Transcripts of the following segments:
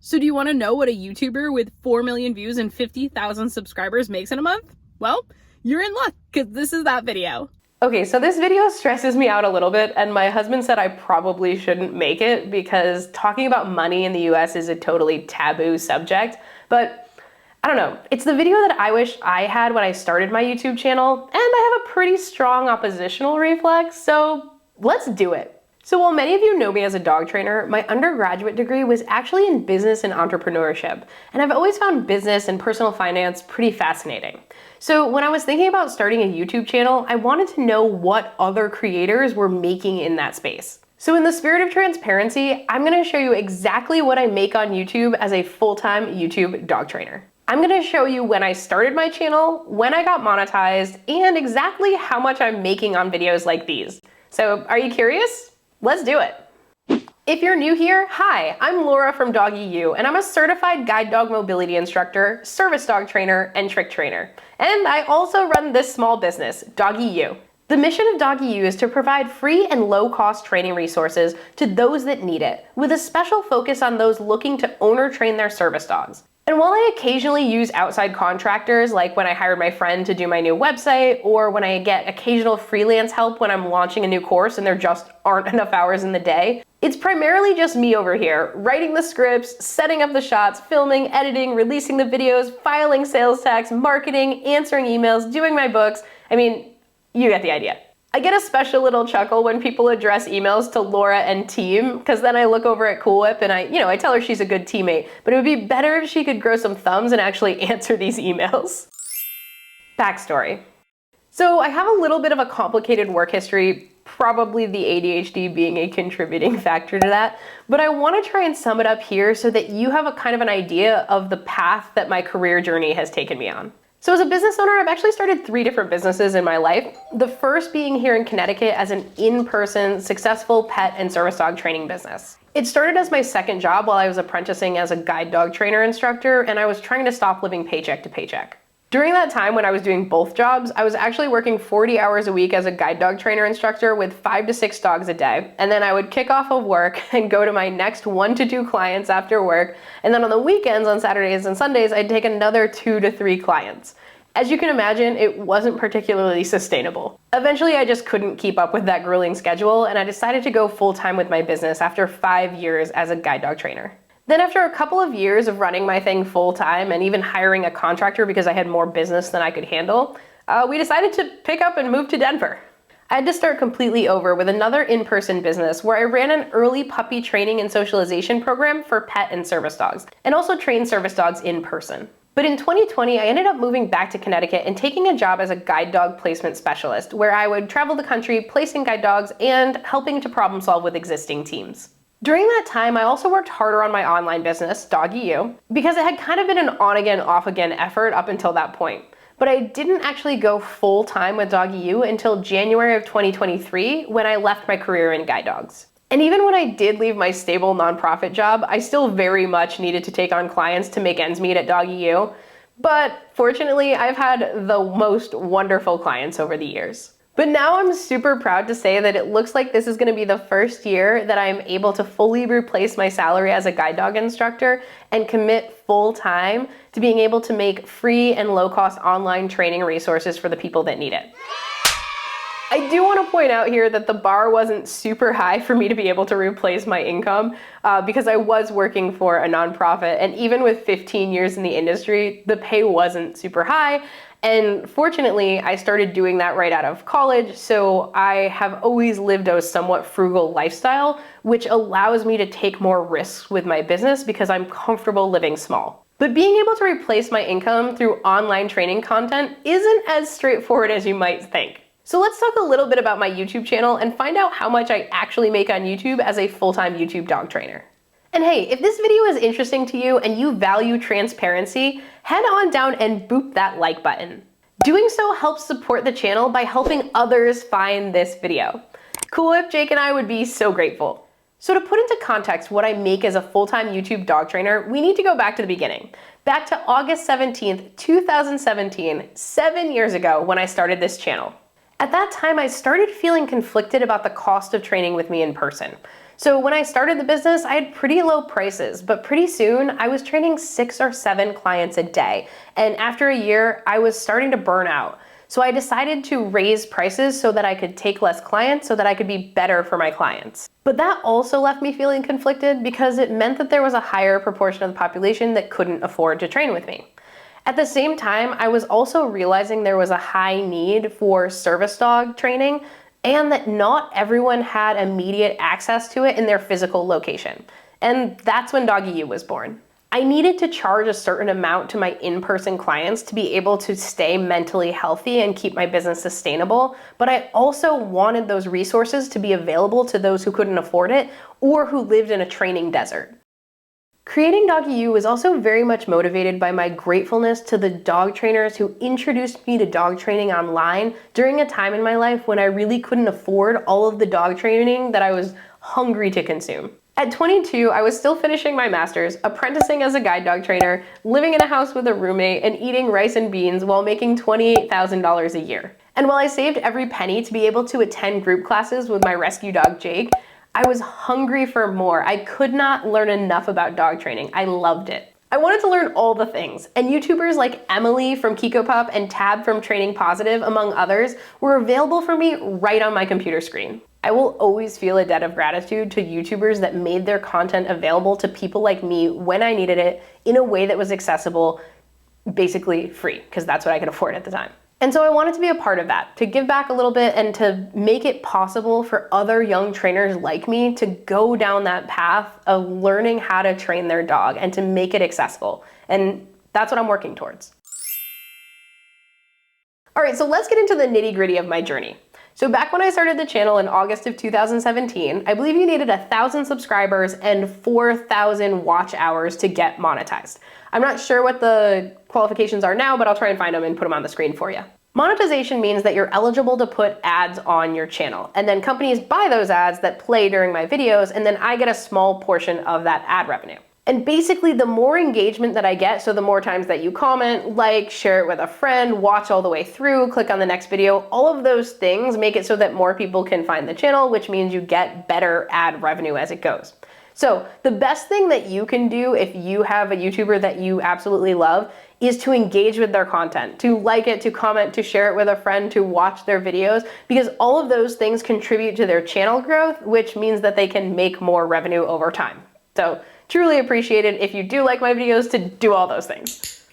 So do you want to know what a YouTuber with 4 million views and 50,000 subscribers makes in a month? Well, you're in luck, because this is that video. Okay, so this video stresses me out a little bit, and my husband said I probably shouldn't make it because talking about money in the US is a totally taboo subject, but I don't know. It's the video that I wish I had when I started my YouTube channel, and I have a pretty strong oppositional reflex, so let's do it. So while many of you know me as a dog trainer, my undergraduate degree was actually in business and entrepreneurship, and I've always found business and personal finance pretty fascinating. So when I was thinking about starting a YouTube channel, I wanted to know what other creators were making in that space. So in the spirit of transparency, I'm gonna show you exactly what I make on YouTube as a full-time YouTube dog trainer. I'm gonna show you when I started my channel, when I got monetized, and exactly how much I'm making on videos like these. So are you curious? Let's do it. If you're new here, hi, I'm Laura from Doggy U, and I'm a certified guide dog mobility instructor, service dog trainer, and trick trainer. And I also run this small business, Doggy U. The mission of Doggy U is to provide free and low-cost training resources to those that need it, with a special focus on those looking to own or train their service dogs. And while I occasionally use outside contractors, like when I hired my friend to do my new website, or when I get occasional freelance help when I'm launching a new course and there just aren't enough hours in the day, it's primarily just me over here, writing the scripts, setting up the shots, filming, editing, releasing the videos, filing sales tax, marketing, answering emails, doing my books. I mean, you get the idea. I get a special little chuckle when people address emails to Laura and team, because then I look over at Cool Whip and I tell her she's a good teammate, but it would be better if she could grow some thumbs and actually answer these emails. Backstory. So I have a little bit of a complicated work history, probably the ADHD being a contributing factor to that, but I want to try and sum it up here so that you have a kind of an idea of the path that my career journey has taken me on. So as a business owner, I've actually started 3 different businesses in my life. The first being here in Connecticut as an in-person, successful pet and service dog training business. It started as my second job while I was apprenticing as a guide dog trainer instructor, and I was trying to stop living paycheck to paycheck. During that time when I was doing both jobs, I was actually working 40 hours a week as a guide dog trainer instructor with 5 to 6 dogs a day. And then I would kick off of work and go to my next 1 to 2 clients after work. And then on the weekends, on Saturdays and Sundays, I'd take another 2 to 3 clients. As you can imagine, it wasn't particularly sustainable. Eventually, I just couldn't keep up with that grueling schedule, and I decided to go full-time with my business after 5 years as a guide dog trainer. Then after a couple of years of running my thing full-time and even hiring a contractor because I had more business than I could handle, we decided to pick up and move to Denver. I had to start completely over with another in-person business where I ran an early puppy training and socialization program for pet and service dogs, and also trained service dogs in person. But in 2020, I ended up moving back to Connecticut and taking a job as a guide dog placement specialist, where I would travel the country placing guide dogs and helping to problem solve with existing teams. During that time, I also worked harder on my online business, Doggy U, because it had kind of been an on-again, off-again effort up until that point. But I didn't actually go full-time with Doggy U until January of 2023, when I left my career in guide dogs. And even when I did leave my stable nonprofit job, I still very much needed to take on clients to make ends meet at Doggy U. But fortunately, I've had the most wonderful clients over the years. But now I'm super proud to say that it looks like this is going to be the first year that I'm able to fully replace my salary as a guide dog instructor and commit full time to being able to make free and low-cost online training resources for the people that need it. I do want to point out here that the bar wasn't super high for me to be able to replace my income because I was working for a nonprofit, and even with 15 years in the industry, the pay wasn't super high. And fortunately, I started doing that right out of college, so I have always lived a somewhat frugal lifestyle, which allows me to take more risks with my business because I'm comfortable living small. But being able to replace my income through online training content isn't as straightforward as you might think. So let's talk a little bit about my YouTube channel and find out how much I actually make on YouTube as a full-time YouTube dog trainer. And hey, if this video is interesting to you and you value transparency, head on down and boop that like button. Doing so helps support the channel by helping others find this video. Cool Whip, Jake, and I would be so grateful. So to put into context what I make as a full-time YouTube dog trainer, we need to go back to the beginning. Back to August 17th, 2017, 7 years ago when I started this channel. At that time, I started feeling conflicted about the cost of training with me in person. So when I started the business, I had pretty low prices, but pretty soon I was training 6 or 7 clients a day. And after a year, I was starting to burn out. So I decided to raise prices so that I could take less clients, so that I could be better for my clients. But that also left me feeling conflicted because it meant that there was a higher proportion of the population that couldn't afford to train with me. At the same time, I was also realizing there was a high need for service dog training and that not everyone had immediate access to it in their physical location. And that's when Doggy U was born. I needed to charge a certain amount to my in-person clients to be able to stay mentally healthy and keep my business sustainable, but I also wanted those resources to be available to those who couldn't afford it or who lived in a training desert. Creating Doggy U was also very much motivated by my gratefulness to the dog trainers who introduced me to dog training online during a time in my life when I really couldn't afford all of the dog training that I was hungry to consume. At 22, I was still finishing my master's, apprenticing as a guide dog trainer, living in a house with a roommate, and eating rice and beans while making $28,000 a year. And while I saved every penny to be able to attend group classes with my rescue dog, Jake, I was hungry for more. I could not learn enough about dog training. I loved it. I wanted to learn all the things, and YouTubers like Emily from Kiko Pup and Tab from Training Positive, among others, were available for me right on my computer screen. I will always feel a debt of gratitude to YouTubers that made their content available to people like me when I needed it in a way that was accessible, basically free, because that's what I could afford at the time. And so I wanted to be a part of that, to give back a little bit and to make it possible for other young trainers like me to go down that path of learning how to train their dog and to make it accessible. And that's what I'm working towards. All right, so let's get into the nitty-gritty of my journey. So back when I started the channel in August of 2017, I believe you needed 1,000 subscribers and 4,000 watch hours to get monetized. I'm not sure what the qualifications are now, but I'll try and find them and put them on the screen for you. Monetization means that you're eligible to put ads on your channel, and then companies buy those ads that play during my videos, and then I get a small portion of that ad revenue. And basically, the more engagement that I get, so the more times that you comment, like, share it with a friend, watch all the way through, click on the next video, all of those things make it so that more people can find the channel, which means you get better ad revenue as it goes. So the best thing that you can do if you have a YouTuber that you absolutely love is to engage with their content, to like it, to comment, to share it with a friend, to watch their videos, because all of those things contribute to their channel growth, which means that they can make more revenue over time. So truly appreciate it if you do like my videos to do all those things.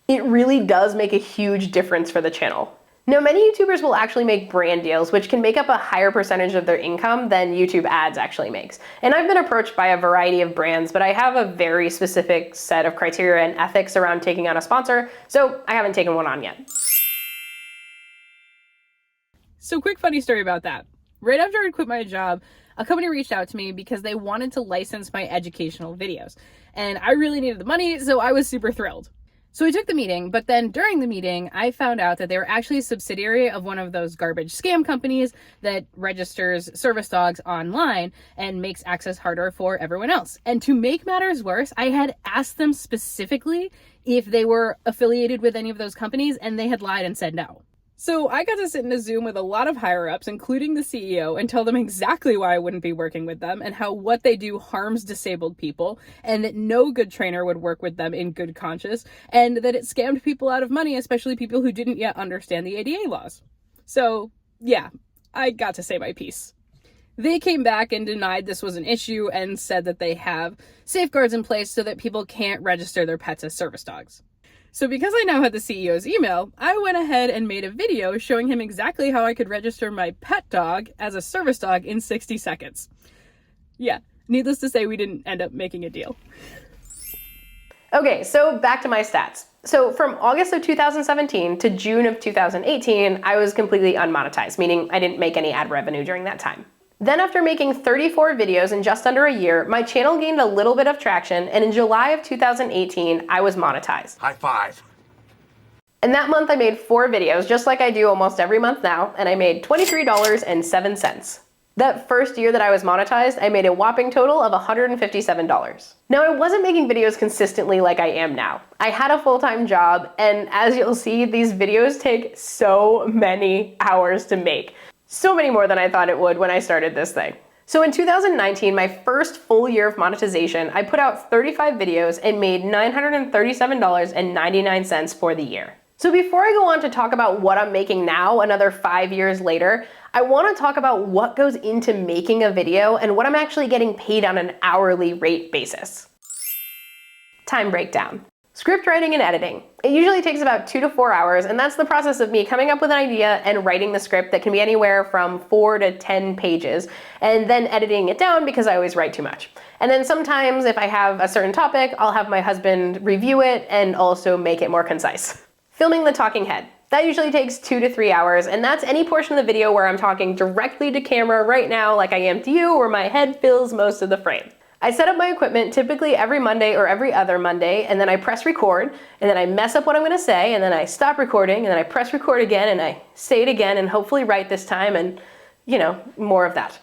It really does make a huge difference for the channel. Now, many YouTubers will actually make brand deals, which can make up a higher percentage of their income than YouTube ads actually makes. And I've been approached by a variety of brands, but I have a very specific set of criteria and ethics around taking on a sponsor, so I haven't taken one on yet. So quick funny story about that. Right after I quit my job, a company reached out to me because they wanted to license my educational videos. And I really needed the money, so I was super thrilled. So I took the meeting, but then during the meeting, I found out that they were actually a subsidiary of one of those garbage scam companies that registers service dogs online and makes access harder for everyone else. And to make matters worse, I had asked them specifically if they were affiliated with any of those companies, and they had lied and said no. So I got to sit in a Zoom with a lot of higher-ups, including the CEO, and tell them exactly why I wouldn't be working with them and how what they do harms disabled people and that no good trainer would work with them in good conscience and that it scammed people out of money, especially people who didn't yet understand the ADA laws. So yeah, I got to say my piece. They came back and denied this was an issue and said that they have safeguards in place so that people can't register their pets as service dogs. So because I now had the CEO's email, I went ahead and made a video showing him exactly how I could register my pet dog as a service dog in 60 seconds. Yeah, needless to say, we didn't end up making a deal. Okay, so back to my stats. So from August of 2017 to June of 2018, I was completely unmonetized, meaning I didn't make any ad revenue during that time. Then after making 34 videos in just under a year, my channel gained a little bit of traction, and in July of 2018, I was monetized. High five. And that month I made 4 videos, just like I do almost every month now, and I made $23.07. That first year that I was monetized, I made a whopping total of $157. Now, I wasn't making videos consistently like I am now. I had a full-time job, and as you'll see, these videos take so many hours to make. So many more than I thought it would when I started this thing. So in 2019, my first full year of monetization, I put out 35 videos and made $937.99 for the year. So before I go on to talk about what I'm making now, another 5 years later, I want to talk about what goes into making a video and what I'm actually getting paid on an hourly rate basis. Time breakdown. Script writing and editing. It usually takes about 2 to 4 hours, and that's the process of me coming up with an idea and writing the script that can be anywhere from 4 to 10 pages, and then editing it down because I always write too much. And then sometimes if I have a certain topic, I'll have my husband review it and also make it more concise. Filming the talking head. That usually takes 2 to 3 hours, and that's any portion of the video where I'm talking directly to camera right now like I am to you, or my head fills most of the frame. I set up my equipment typically every Monday or every other Monday, and then I press record, and then I mess up what I'm gonna say, and then I stop recording, and then I press record again, and I say it again, and hopefully right this time, and you know, more of that.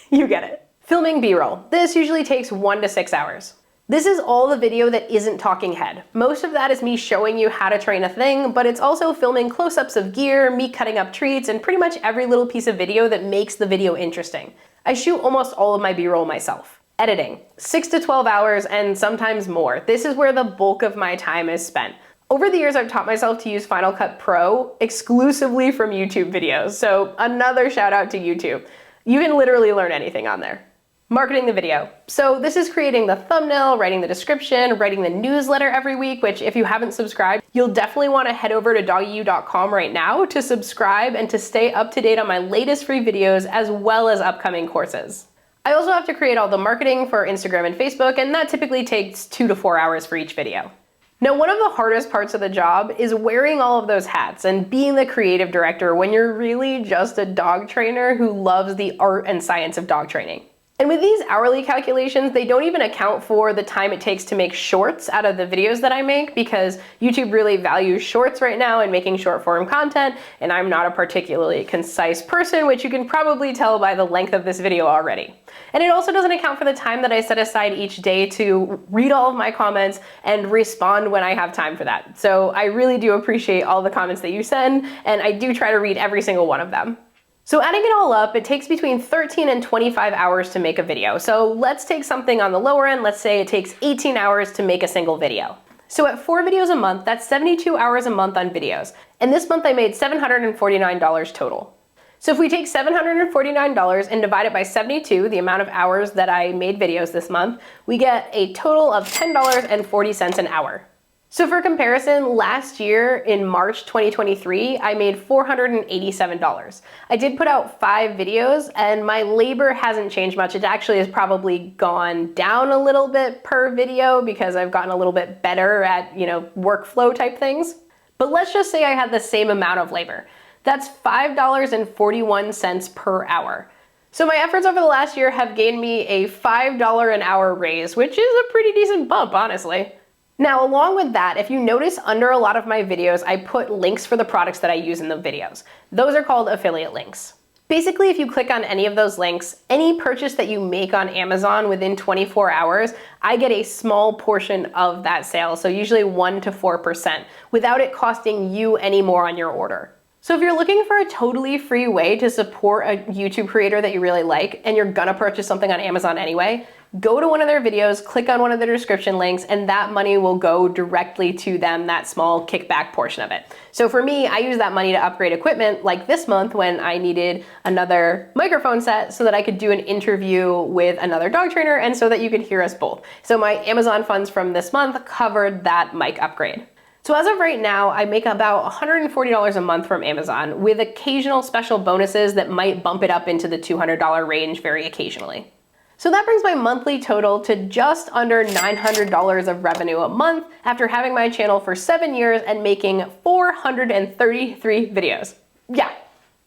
You get it. Filming B-roll. This usually takes 1 to 6 hours. This is all the video that isn't talking head. Most of that is me showing you how to train a thing, but it's also filming close-ups of gear, me cutting up treats, and pretty much every little piece of video that makes the video interesting. I shoot almost all of my B-roll myself. Editing, 6 to 12 hours and sometimes more. This is where the bulk of my time is spent. Over the years, I've taught myself to use Final Cut Pro exclusively from YouTube videos. So another shout out to YouTube. You can literally learn anything on there. Marketing the video. So this is creating the thumbnail, writing the description, writing the newsletter every week, which if you haven't subscribed, you'll definitely want to head over to doggyu.com right now to subscribe and to stay up to date on my latest free videos as well as upcoming courses. I also have to create all the marketing for Instagram and Facebook, and that typically takes 2 to 4 hours for each video. Now, one of the hardest parts of the job is wearing all of those hats and being the creative director when you're really just a dog trainer who loves the art and science of dog training. And with these hourly calculations, they don't even account for the time it takes to make shorts out of the videos that I make, because YouTube really values shorts right now and making short form content, and I'm not a particularly concise person, which you can probably tell by the length of this video already. And it also doesn't account for the time that I set aside each day to read all of my comments and respond when I have time for that. So I really do appreciate all the comments that you send, and I do try to read every single one of them. So adding it all up, it takes between 13 and 25 hours to make a video. So let's take something on the lower end. Let's say it takes 18 hours to make a single video. So at 4 videos a month, that's 72 hours a month on videos. And this month I made $749 total. So if we take $749 and divide it by 72, the amount of hours that I made videos this month, we get a total of $10.40 an hour. So for comparison, last year in March 2023, I made $487. I did put out 5 videos and my labor hasn't changed much. It actually has probably gone down a little bit per video because I've gotten a little bit better at, workflow type things. But let's just say I had the same amount of labor. That's $5.41 per hour. So my efforts over the last year have gained me a $5 an hour raise, which is a pretty decent bump, honestly. Now, along with that, if you notice under a lot of my videos, I put links for the products that I use in the videos. Those are called affiliate links. Basically, if you click on any of those links, any purchase that you make on Amazon within 24 hours, I get a small portion of that sale, so usually 1 to 4%, without it costing you any more on your order. So if you're looking for a totally free way to support a YouTube creator that you really like, and you're gonna purchase something on Amazon anyway, go to one of their videos, click on one of their description links, and that money will go directly to them, that small kickback portion of it. So for me, I use that money to upgrade equipment, like this month when I needed another microphone set so that I could do an interview with another dog trainer and so that you could hear us both. So my Amazon funds from this month covered that mic upgrade. So as of right now, I make about $140 a month from Amazon with occasional special bonuses that might bump it up into the $200 range very occasionally. So that brings my monthly total to just under $900 of revenue a month after having my channel for 7 years and making 433 videos. Yeah,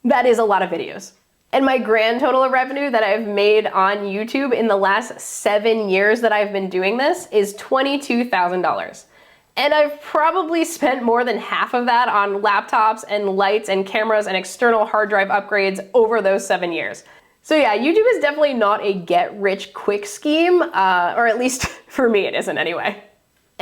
that is a lot of videos. And my grand total of revenue that I've made on YouTube in the last 7 years that I've been doing this is $22,000. And I've probably spent more than half of that on laptops and lights and cameras and external hard drive upgrades over those 7 years. So yeah, YouTube is definitely not a get-rich-quick scheme, or at least for me it isn't anyway.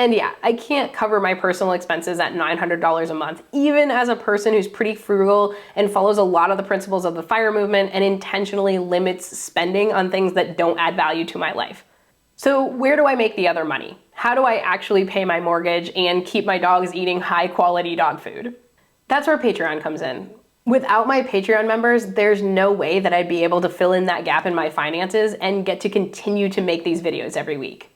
And yeah, I can't cover my personal expenses at $900 a month, even as a person who's pretty frugal and follows a lot of the principles of the FIRE movement and intentionally limits spending on things that don't add value to my life. So where do I make the other money? How do I actually pay my mortgage and keep my dogs eating high quality dog food? That's where Patreon comes in. Without my Patreon members, there's no way that I'd be able to fill in that gap in my finances and get to continue to make these videos every week.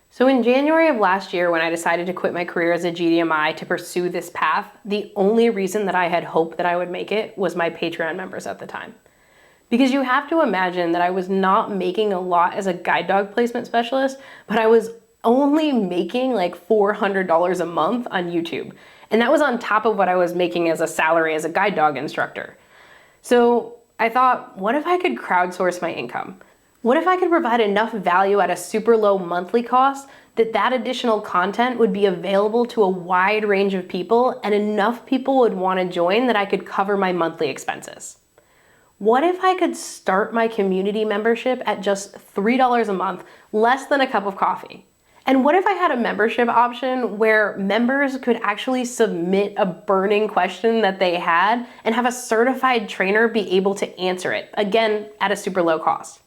So in January of last year, when I decided to quit my career as a GDMI to pursue this path, the only reason that I had hope that I would make it was my Patreon members at the time. Because you have to imagine that I was not making a lot as a guide dog placement specialist, but I was only making like $400 a month on YouTube. And that was on top of what I was making as a salary as a guide dog instructor. So I thought, what if I could crowdsource my income? What if I could provide enough value at a super low monthly cost that that additional content would be available to a wide range of people and enough people would want to join that I could cover my monthly expenses? What if I could start my community membership at just $3 a month, less than a cup of coffee? And what if I had a membership option where members could actually submit a burning question that they had and have a certified trainer be able to answer it, again, at a super low cost?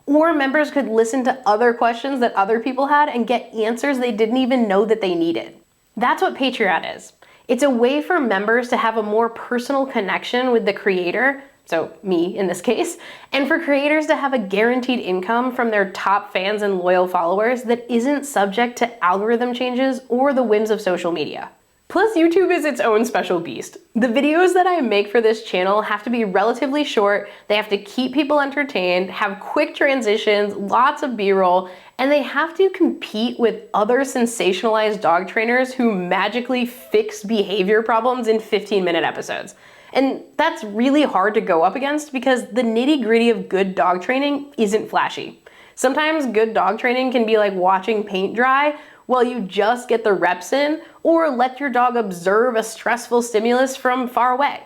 Or members could listen to other questions that other people had and get answers they didn't even know that they needed. That's what Patreon is. It's a way for members to have a more personal connection with the creator, so me in this case, and for creators to have a guaranteed income from their top fans and loyal followers that isn't subject to algorithm changes or the whims of social media. Plus, YouTube is its own special beast. The videos that I make for this channel have to be relatively short, they have to keep people entertained, have quick transitions, lots of B-roll, and they have to compete with other sensationalized dog trainers who magically fix behavior problems in 15-minute episodes. And that's really hard to go up against because the nitty-gritty of good dog training isn't flashy. Sometimes good dog training can be like watching paint dry while you just get the reps in, or let your dog observe a stressful stimulus from far away.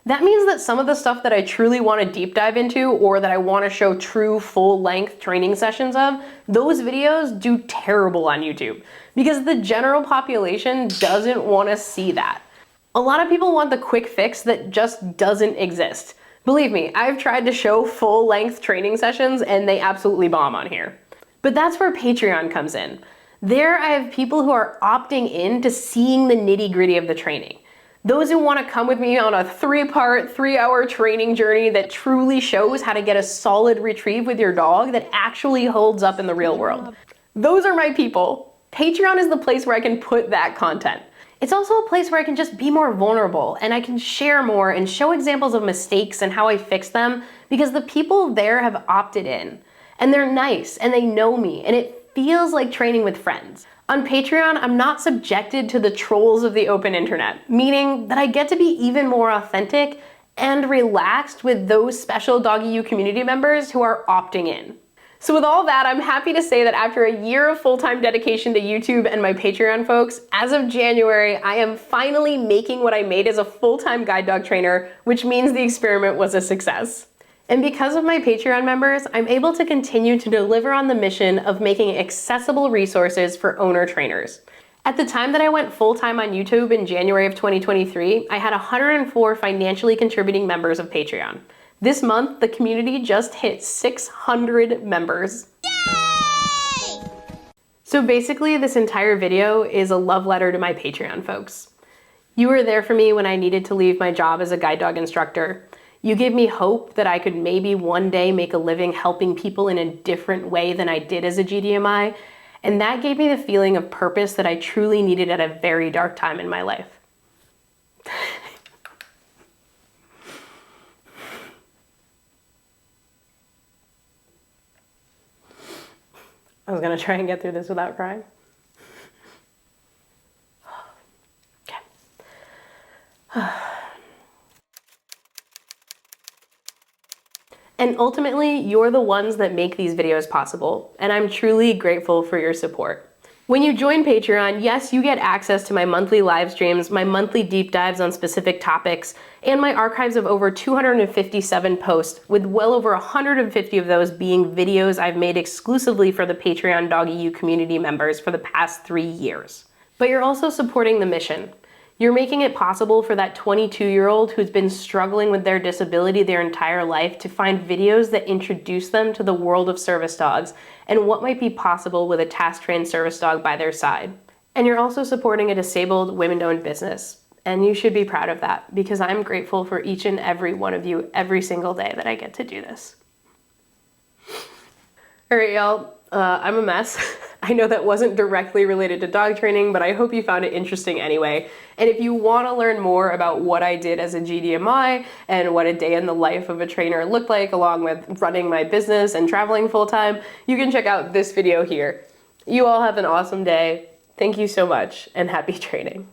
That means that some of the stuff that I truly want to deep dive into or that I want to show true full-length training sessions of, those videos do terrible on YouTube because the general population doesn't want to see that. A lot of people want the quick fix that just doesn't exist. Believe me, I've tried to show full-length training sessions and they absolutely bomb on here. But that's where Patreon comes in. There I have people who are opting in to seeing the nitty-gritty of the training. Those who want to come with me on a 3-part, 3-hour training journey that truly shows how to get a solid retrieve with your dog that actually holds up in the real world. Those are my people. Patreon is the place where I can put that content. It's also a place where I can just be more vulnerable and I can share more and show examples of mistakes and how I fix them because the people there have opted in. And they're nice and they know me and it feels like training with friends. On Patreon, I'm not subjected to the trolls of the open internet, meaning that I get to be even more authentic and relaxed with those special Doggy U community members who are opting in. So with all that, I'm happy to say that after a year of full-time dedication to YouTube and my Patreon folks, as of January, I am finally making what I made as a full-time guide dog trainer, which means the experiment was a success. And because of my Patreon members, I'm able to continue to deliver on the mission of making accessible resources for owner trainers. At the time that I went full-time on YouTube in January of 2023, I had 104 financially contributing members of Patreon. This month, the community just hit 600 members. Yay! So basically, this entire video is a love letter to my Patreon folks. You were there for me when I needed to leave my job as a guide dog instructor. You gave me hope that I could maybe one day make a living helping people in a different way than I did as a GDMI, and that gave me the feeling of purpose that I truly needed at a very dark time in my life. I was gonna try and get through this without crying. Okay. And ultimately, you're the ones that make these videos possible, and I'm truly grateful for your support. When you join Patreon, yes, you get access to my monthly live streams, my monthly deep dives on specific topics, and my archives of over 257 posts, with well over 150 of those being videos I've made exclusively for the Patreon Doggy U community members for the past 3 years. But you're also supporting the mission. You're making it possible for that 22-year-old who's been struggling with their disability their entire life to find videos that introduce them to the world of service dogs and what might be possible with a task-trained service dog by their side. And you're also supporting a disabled, women-owned business. And you should be proud of that, because I'm grateful for each and every one of you every single day that I get to do this. All right, y'all. I'm a mess. I know that wasn't directly related to dog training, but I hope you found it interesting anyway. And if you want to learn more about what I did as a GDMI and what a day in the life of a trainer looked like, along with running my business and traveling full-time, you can check out this video here. You all have an awesome day. Thank you so much, and happy training.